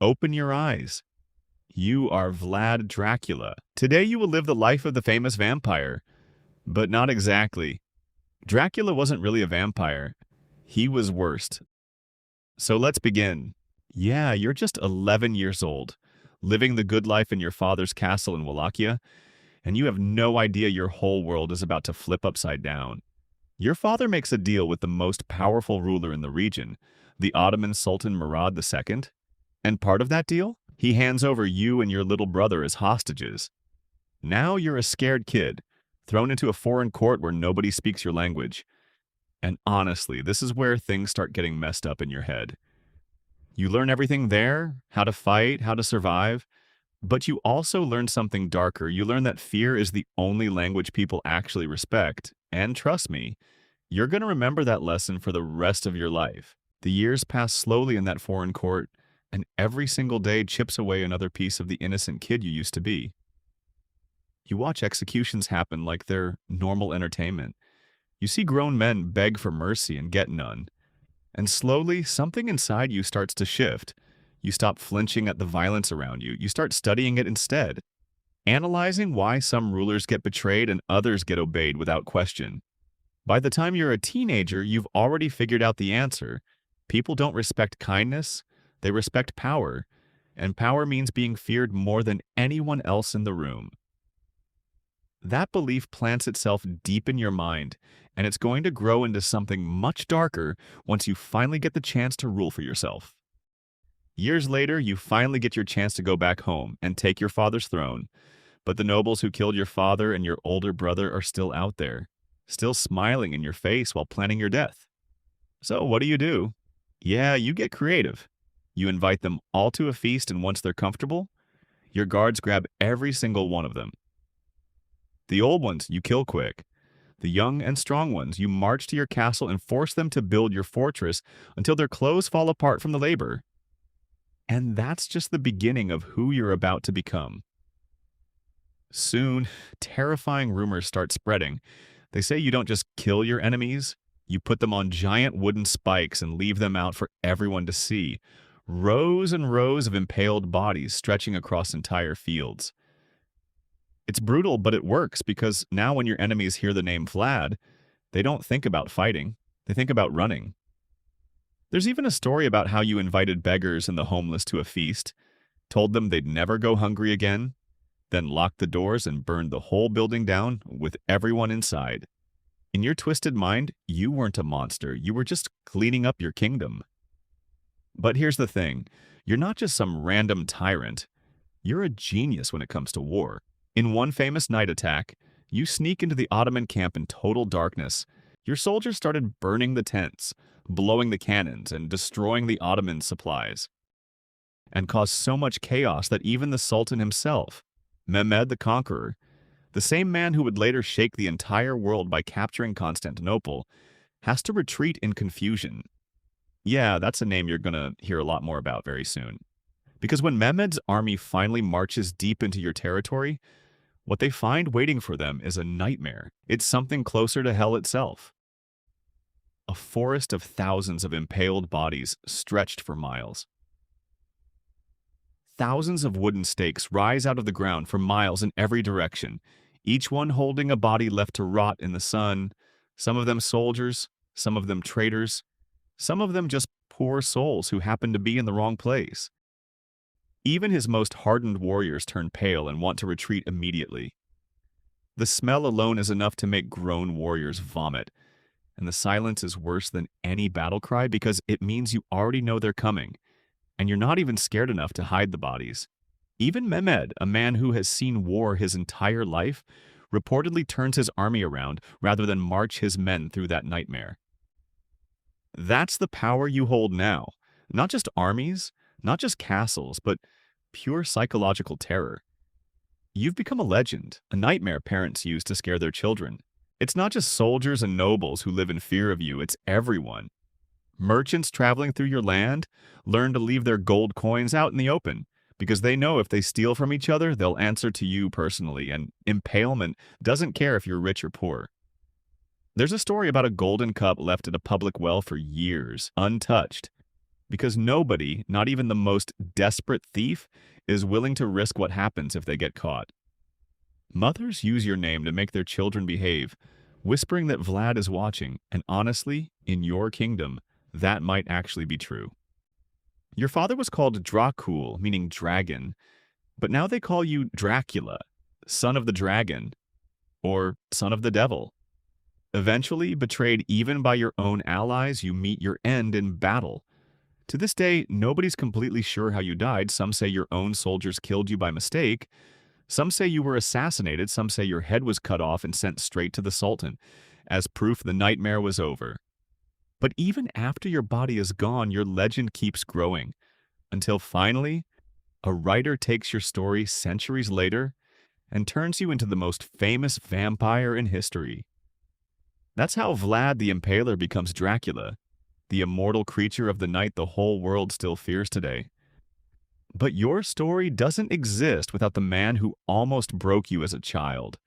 Open your eyes. You are Vlad Dracula. Today you will live the life of the famous vampire. But not exactly. Dracula wasn't really a vampire. He was worst. So let's begin. Yeah, you're just 11 years old, living the good life in your father's castle in Wallachia, and you have no idea your whole world is about to flip upside down. Your father makes a deal with the most powerful ruler in the region, the Ottoman Sultan Murad II, and part of that deal, he hands over you and your little brother as hostages. Now you're a scared kid, thrown into a foreign court where nobody speaks your language. And honestly, this is where things start getting messed up in your head. You learn everything there, how to fight, how to survive, but you also learn something darker. You learn that fear is the only language people actually respect. And trust me, you're going to remember that lesson for the rest of your life. The years pass slowly in that foreign court, and every single day chips away another piece of the innocent kid you used to be. You watch executions happen like they're normal entertainment. You see grown men beg for mercy and get none. And slowly, something inside you starts to shift. You stop flinching at the violence around you. You start studying it instead, analyzing why some rulers get betrayed and others get obeyed without question. By the time you're a teenager, you've already figured out the answer. People don't respect kindness, they respect power, and power means being feared more than anyone else in the room. That belief plants itself deep in your mind, and it's going to grow into something much darker once you finally get the chance to rule for yourself. Years later, you finally get your chance to go back home and take your father's throne, but the nobles who killed your father and your older brother are still out there, still smiling in your face while planning your death. So what do? Yeah, you get creative. You invite them all to a feast, and once they're comfortable, your guards grab every single one of them. The old ones you kill quick. The young and strong ones you march to your castle and force them to build your fortress until their clothes fall apart from the labor. And that's just the beginning of who you're about to become. Soon, terrifying rumors start spreading. They say you don't just kill your enemies, you put them on giant wooden spikes and leave them out for everyone to see. Rows and rows of impaled bodies stretching across entire fields. It's brutal, but it works because now when your enemies hear the name Vlad, they don't think about fighting, they think about running. There's even a story about how you invited beggars and the homeless to a feast, told them they'd never go hungry again, then locked the doors and burned the whole building down with everyone inside. In your twisted mind, you weren't a monster, you were just cleaning up your kingdom. But here's the thing, you're not just some random tyrant, you're a genius when it comes to war. In one famous night attack, you sneak into the Ottoman camp in total darkness. Your soldiers started burning the tents, blowing the cannons, and destroying the Ottoman supplies, and caused so much chaos that even the Sultan himself, Mehmed the Conqueror, the same man who would later shake the entire world by capturing Constantinople, has to retreat in confusion. Yeah, that's a name you're going to hear a lot more about very soon. Because when Mehmed's army finally marches deep into your territory, what they find waiting for them is a nightmare. It's something closer to hell itself. A forest of thousands of impaled bodies stretched for miles. Thousands of wooden stakes rise out of the ground for miles in every direction, each one holding a body left to rot in the sun, some of them soldiers, some of them traitors, some of them just poor souls who happen to be in the wrong place. Even his most hardened warriors turn pale and want to retreat immediately. The smell alone is enough to make grown warriors vomit, and the silence is worse than any battle cry because it means you already know they're coming, and you're not even scared enough to hide the bodies. Even Mehmed, a man who has seen war his entire life, reportedly turns his army around rather than march his men through that nightmare. That's the power you hold now. Not just armies, not just castles, but pure psychological terror. You've become a legend, a nightmare parents use to scare their children. It's not just soldiers and nobles who live in fear of you, it's everyone. Merchants traveling through your land learn to leave their gold coins out in the open because they know if they steal from each other, they'll answer to you personally, and impalement doesn't care if you're rich or poor. There's a story about a golden cup left at a public well for years, untouched, because nobody, not even the most desperate thief, is willing to risk what happens if they get caught. Mothers use your name to make their children behave, whispering that Vlad is watching, and honestly, in your kingdom, that might actually be true. Your father was called Dracul, meaning dragon, but now they call you Dracula, son of the dragon, or son of the devil. Eventually, betrayed even by your own allies, you meet your end in battle. To this day, nobody's completely sure how you died. Some say your own soldiers killed you by mistake. Some say you were assassinated. Some say your head was cut off and sent straight to the Sultan, as proof the nightmare was over. But even after your body is gone, your legend keeps growing, until finally, a writer takes your story centuries later and turns you into the most famous vampire in history. That's how Vlad the Impaler becomes Dracula, the immortal creature of the night the whole world still fears today. But your story doesn't exist without the man who almost broke you as a child.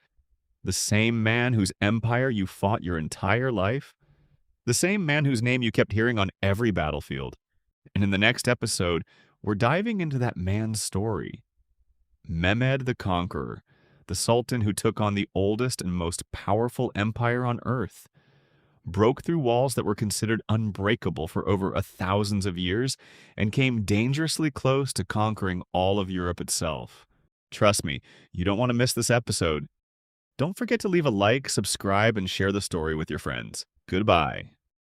The same man whose empire you fought your entire life. The same man whose name you kept hearing on every battlefield. And in the next episode, we're diving into that man's story. Mehmed the Conqueror, the Sultan who took on the oldest and most powerful empire on earth, broke through walls that were considered unbreakable for over thousands of years, and came dangerously close to conquering all of Europe itself. Trust me, you don't want to miss this episode. Don't forget to leave a like, subscribe, and share the story with your friends. Goodbye.